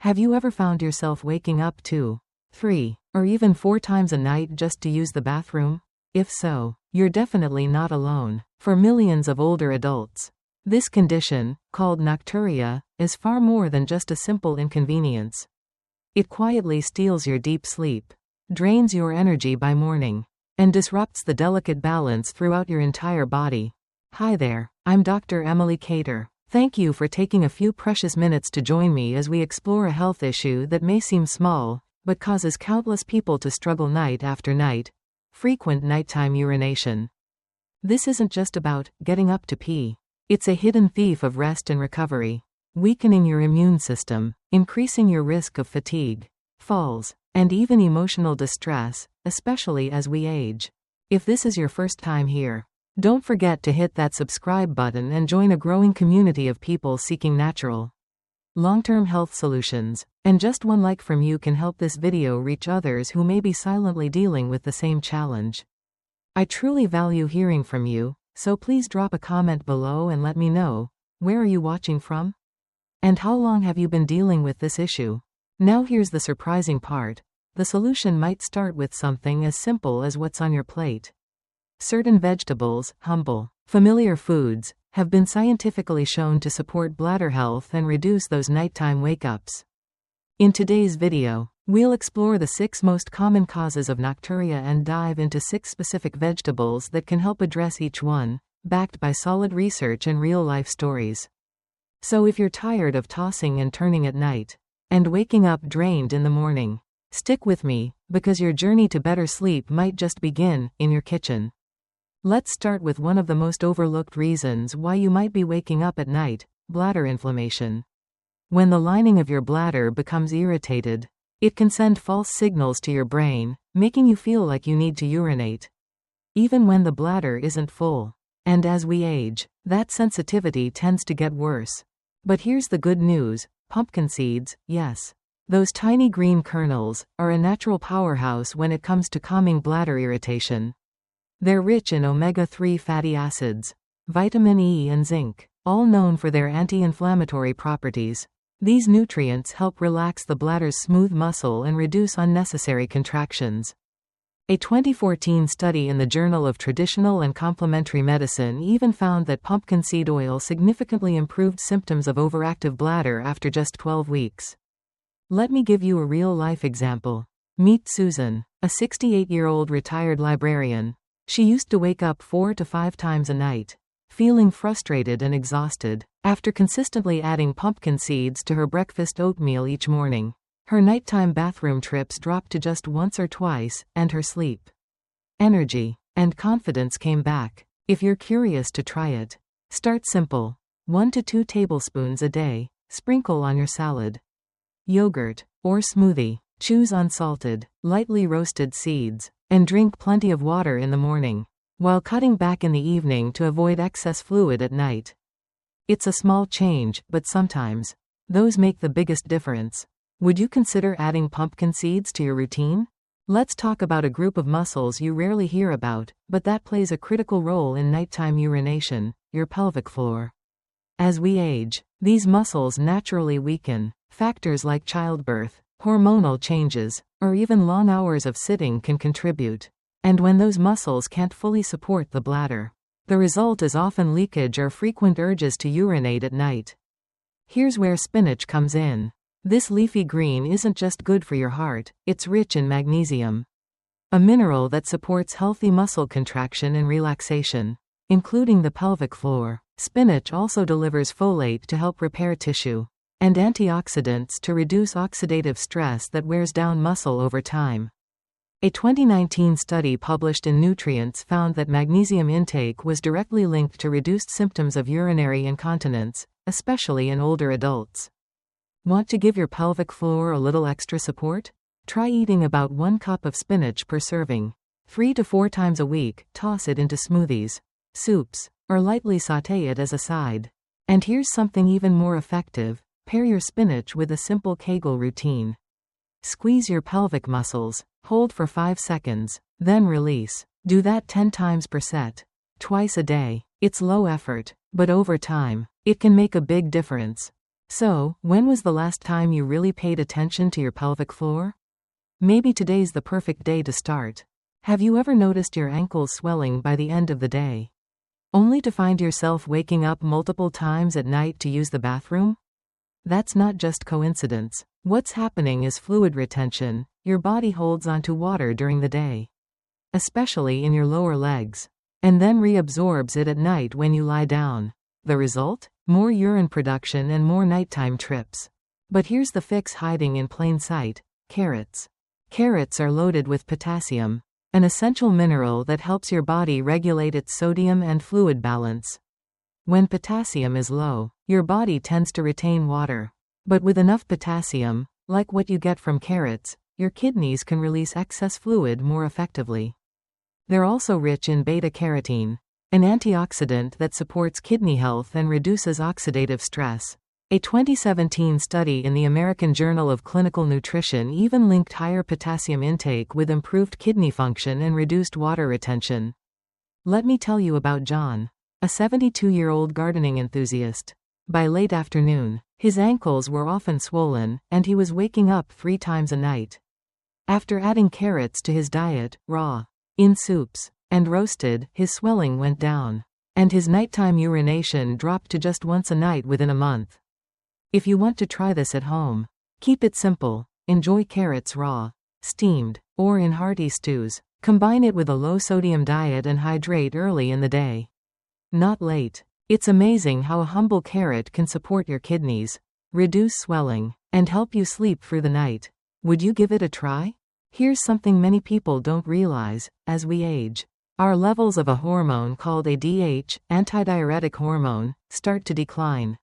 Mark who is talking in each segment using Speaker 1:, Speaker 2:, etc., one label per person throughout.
Speaker 1: Have you ever found yourself waking up 2, 3, or even 4 times a night just to use the bathroom? If so, you're definitely not alone. For millions of older adults, this condition, called nocturia, is far more than just a simple inconvenience. It quietly steals your deep sleep, drains your energy by morning, and disrupts the delicate balance throughout your entire body. Hi there, I'm Dr. Emily Cater. Thank you for taking a few precious minutes to join me as we explore a health issue that may seem small, but causes countless people to struggle night after night: frequent nighttime urination. This isn't just about getting up to pee. It's a hidden thief of rest and recovery, weakening your immune system, increasing your risk of fatigue, falls, and even emotional distress, especially as we age. If this is your first time here, don't forget to hit that subscribe button and join a growing community of people seeking natural, long-term health solutions. And just one like from you can help this video reach others who may be silently dealing with the same challenge. I truly value hearing from you, so please drop a comment below and let me know, where are you watching from? And how long have you been dealing with this issue? Now here's the surprising part. The solution might start with something as simple as what's on your plate. Certain vegetables, humble, familiar foods, have been scientifically shown to support bladder health and reduce those nighttime wake-ups. In today's video, we'll explore the 6 most common causes of nocturia and dive into 6 specific vegetables that can help address each one, backed by solid research and real-life stories. So if you're tired of tossing and turning at night, and waking up drained in the morning, stick with me, because your journey to better sleep might just begin in your kitchen. Let's start with one of the most overlooked reasons why you might be waking up at night: bladder inflammation. When the lining of your bladder becomes irritated, it can send false signals to your brain, making you feel like you need to urinate, even when the bladder isn't full. And as we age, that sensitivity tends to get worse. But here's the good news: pumpkin seeds, yes, those tiny green kernels, are a natural powerhouse when it comes to calming bladder irritation. They're rich in omega-3 fatty acids, vitamin E and zinc, all known for their anti-inflammatory properties. These nutrients help relax the bladder's smooth muscle and reduce unnecessary contractions. A 2014 study in the Journal of Traditional and Complementary Medicine even found that pumpkin seed oil significantly improved symptoms of overactive bladder after just 12 weeks. Let me give you a real-life example. Meet Susan, a 68-year-old retired librarian. She used to wake up 4 to 5 times a night, feeling frustrated and exhausted. After consistently adding pumpkin seeds to her breakfast oatmeal each morning, her nighttime bathroom trips dropped to just once or twice, and her sleep, energy, and confidence came back. If you're curious to try it, start simple. 1 to 2 tablespoons a day, sprinkle on your salad, yogurt, or smoothie. Choose unsalted, lightly roasted seeds, and drink plenty of water in the morning, while cutting back in the evening to avoid excess fluid at night. It's a small change, but sometimes those make the biggest difference. Would you consider adding pumpkin seeds to your routine? Let's talk about a group of muscles you rarely hear about, but that plays a critical role in nighttime urination: your pelvic floor. As we age, these muscles naturally weaken. Factors like childbirth, hormonal changes, or even long hours of sitting can contribute. And when those muscles can't fully support the bladder, the result is often leakage or frequent urges to urinate at night. Here's where spinach comes in. This leafy green isn't just good for your heart, it's rich in magnesium, a mineral that supports healthy muscle contraction and relaxation, including the pelvic floor. Spinach also delivers folate to help repair tissue, and antioxidants to reduce oxidative stress that wears down muscle over time. A 2019 study published in Nutrients found that magnesium intake was directly linked to reduced symptoms of urinary incontinence, especially in older adults. Want to give your pelvic floor a little extra support? Try eating about 1 cup of spinach per serving. 3 to 4 times a week, toss it into smoothies, soups, or lightly sauté it as a side. And here's something even more effective: pair your spinach with a simple Kegel routine. Squeeze your pelvic muscles, hold for 5 seconds, then release. Do that 10 times per set, twice a day. It's low effort, but over time, it can make a big difference. So, when was the last time you really paid attention to your pelvic floor? Maybe today's the perfect day to start. Have you ever noticed your ankles swelling by the end of the day, only to find yourself waking up multiple times at night to use the bathroom? That's not just coincidence. What's happening is fluid retention. Your body holds onto water during the day, especially in your lower legs, and then reabsorbs it at night when you lie down. The result? More urine production and more nighttime trips. But here's the fix hiding in plain sight: carrots. Carrots are loaded with potassium, an essential mineral that helps your body regulate its sodium and fluid balance. When potassium is low, your body tends to retain water. But with enough potassium, like what you get from carrots, your kidneys can release excess fluid more effectively. They're also rich in beta-carotene, an antioxidant that supports kidney health and reduces oxidative stress. A 2017 study in the American Journal of Clinical Nutrition even linked higher potassium intake with improved kidney function and reduced water retention. Let me tell you about John, a 72-year-old gardening enthusiast. By late afternoon, his ankles were often swollen, and he was waking up 3 times a night. After adding carrots to his diet, raw, in soups, and roasted, his swelling went down, and his nighttime urination dropped to just once a night within a month. If you want to try this at home, keep it simple. Enjoy carrots raw, steamed, or in hearty stews. Combine it with a low-sodium diet and hydrate early in the day, not late. It's amazing how a humble carrot can support your kidneys, reduce swelling, and help you sleep through the night. Would you give it a try? Here's something many people don't realize: as we age, our levels of a hormone called ADH, antidiuretic hormone, start to decline.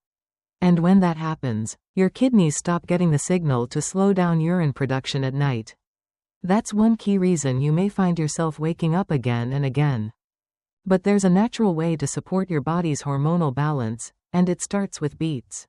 Speaker 1: And when that happens, your kidneys stop getting the signal to slow down urine production at night. That's one key reason you may find yourself waking up again and again. But there's a natural way to support your body's hormonal balance, and it starts with beets.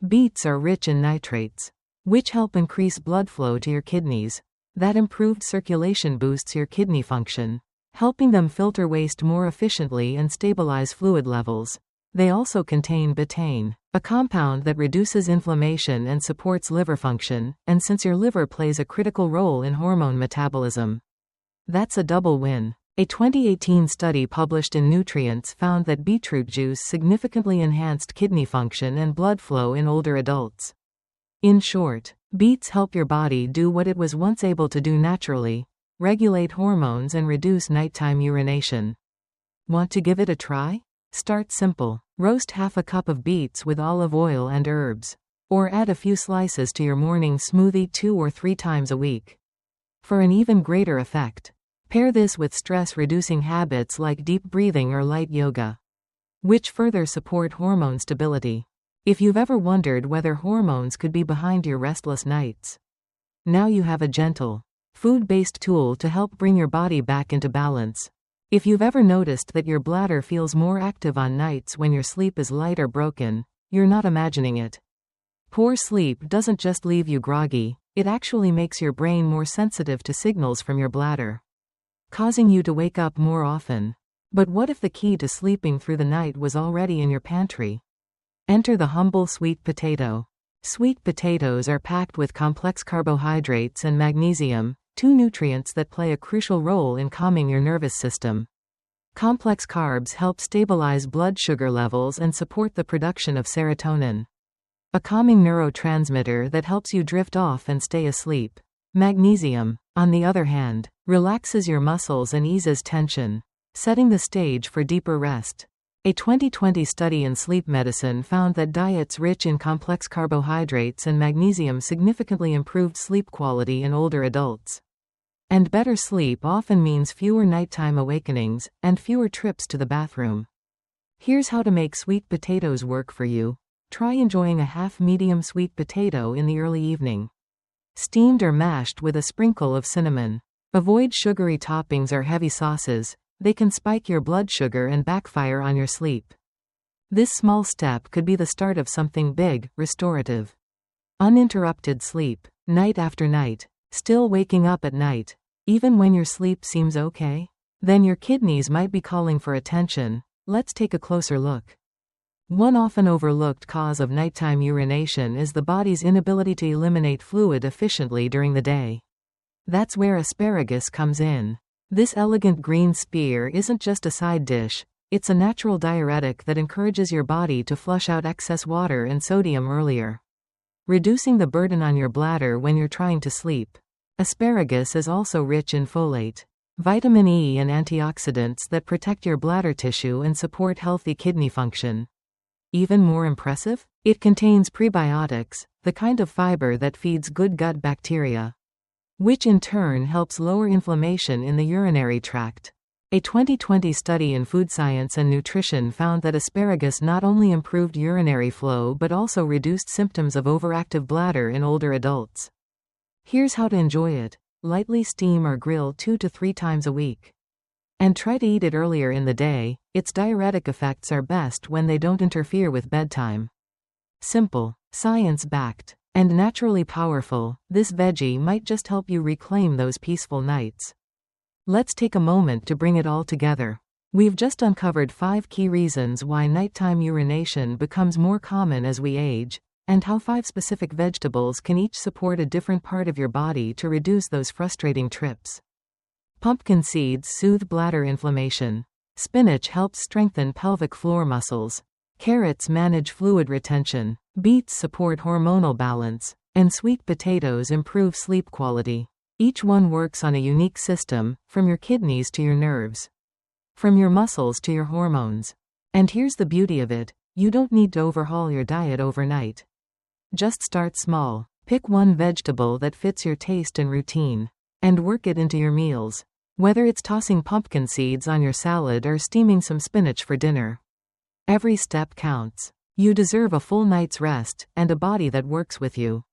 Speaker 1: Beets are rich in nitrates, which help increase blood flow to your kidneys. That improved circulation boosts your kidney function, helping them filter waste more efficiently and stabilize fluid levels. They also contain betaine, a compound that reduces inflammation and supports liver function, and since your liver plays a critical role in hormone metabolism, that's a double win. A 2018 study published in Nutrients found that beetroot juice significantly enhanced kidney function and blood flow in older adults. In short, beets help your body do what it was once able to do naturally: regulate hormones and reduce nighttime urination. Want to give it a try? Start simple. Roast half a cup of beets with olive oil and herbs, or add a few slices to your morning smoothie 2 or 3 times a week. For an even greater effect, pair this with stress-reducing habits like deep breathing or light yoga, which further support hormone stability. If you've ever wondered whether hormones could be behind your restless nights, now you have a gentle, food-based tool to help bring your body back into balance. If you've ever noticed that your bladder feels more active on nights when your sleep is light or broken, you're not imagining it. Poor sleep doesn't just leave you groggy, it actually makes your brain more sensitive to signals from your bladder, causing you to wake up more often. But what if the key to sleeping through the night was already in your pantry? Enter the humble sweet potato. Sweet potatoes are packed with complex carbohydrates and magnesium, 2 nutrients that play a crucial role in calming your nervous system. Complex carbs help stabilize blood sugar levels and support the production of serotonin, a calming neurotransmitter that helps you drift off and stay asleep. Magnesium, on the other hand, relaxes your muscles and eases tension, setting the stage for deeper rest. A 2020 study in sleep medicine found that diets rich in complex carbohydrates and magnesium significantly improved sleep quality in older adults. And better sleep often means fewer nighttime awakenings and fewer trips to the bathroom. Here's how to make sweet potatoes work for you. Try enjoying a half-medium sweet potato in the early evening, steamed or mashed with a sprinkle of cinnamon. Avoid sugary toppings or heavy sauces. They can spike your blood sugar and backfire on your sleep. This small step could be the start of something big, restorative. Uninterrupted sleep, night after night, still waking up at night, even when your sleep seems okay? Then your kidneys might be calling for attention. Let's take a closer look. One often overlooked cause of nighttime urination is the body's inability to eliminate fluid efficiently during the day. That's where asparagus comes in. This elegant green spear isn't just a side dish, it's a natural diuretic that encourages your body to flush out excess water and sodium earlier, reducing the burden on your bladder when you're trying to sleep. Asparagus is also rich in folate, vitamin E, and antioxidants that protect your bladder tissue and support healthy kidney function. Even more impressive? It contains prebiotics, the kind of fiber that feeds good gut bacteria, which in turn helps lower inflammation in the urinary tract. A 2020 study in Food Science and Nutrition found that asparagus not only improved urinary flow but also reduced symptoms of overactive bladder in older adults. Here's how to enjoy it. Lightly steam or grill 2 to 3 times a week. And try to eat it earlier in the day. Its diuretic effects are best when they don't interfere with bedtime. Simple, science-backed, and naturally powerful, this veggie might just help you reclaim those peaceful nights. Let's take a moment to bring it all together. We've just uncovered 5 key reasons why nighttime urination becomes more common as we age, and how 5 specific vegetables can each support a different part of your body to reduce those frustrating trips. Pumpkin seeds soothe bladder inflammation. Spinach helps strengthen pelvic floor muscles. Carrots manage fluid retention. Beets support hormonal balance. And sweet potatoes improve sleep quality. Each one works on a unique system, from your kidneys to your nerves, from your muscles to your hormones. And here's the beauty of it. You don't need to overhaul your diet overnight. Just start small. Pick one vegetable that fits your taste and routine, and work it into your meals. Whether it's tossing pumpkin seeds on your salad or steaming some spinach for dinner, every step counts. You deserve a full night's rest, and a body that works with you,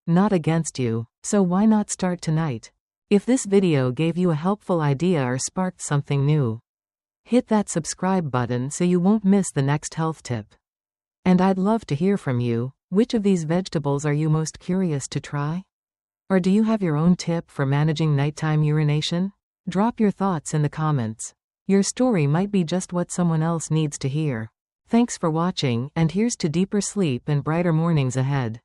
Speaker 1: not against you. So why not start tonight? If this video gave you a helpful idea or sparked something new, hit that subscribe button so you won't miss the next health tip. And I'd love to hear from you. Which of these vegetables are you most curious to try? Or do you have your own tip for managing nighttime urination? Drop your thoughts in the comments. Your story might be just what someone else needs to hear. Thanks for watching, and here's to deeper sleep and brighter mornings ahead.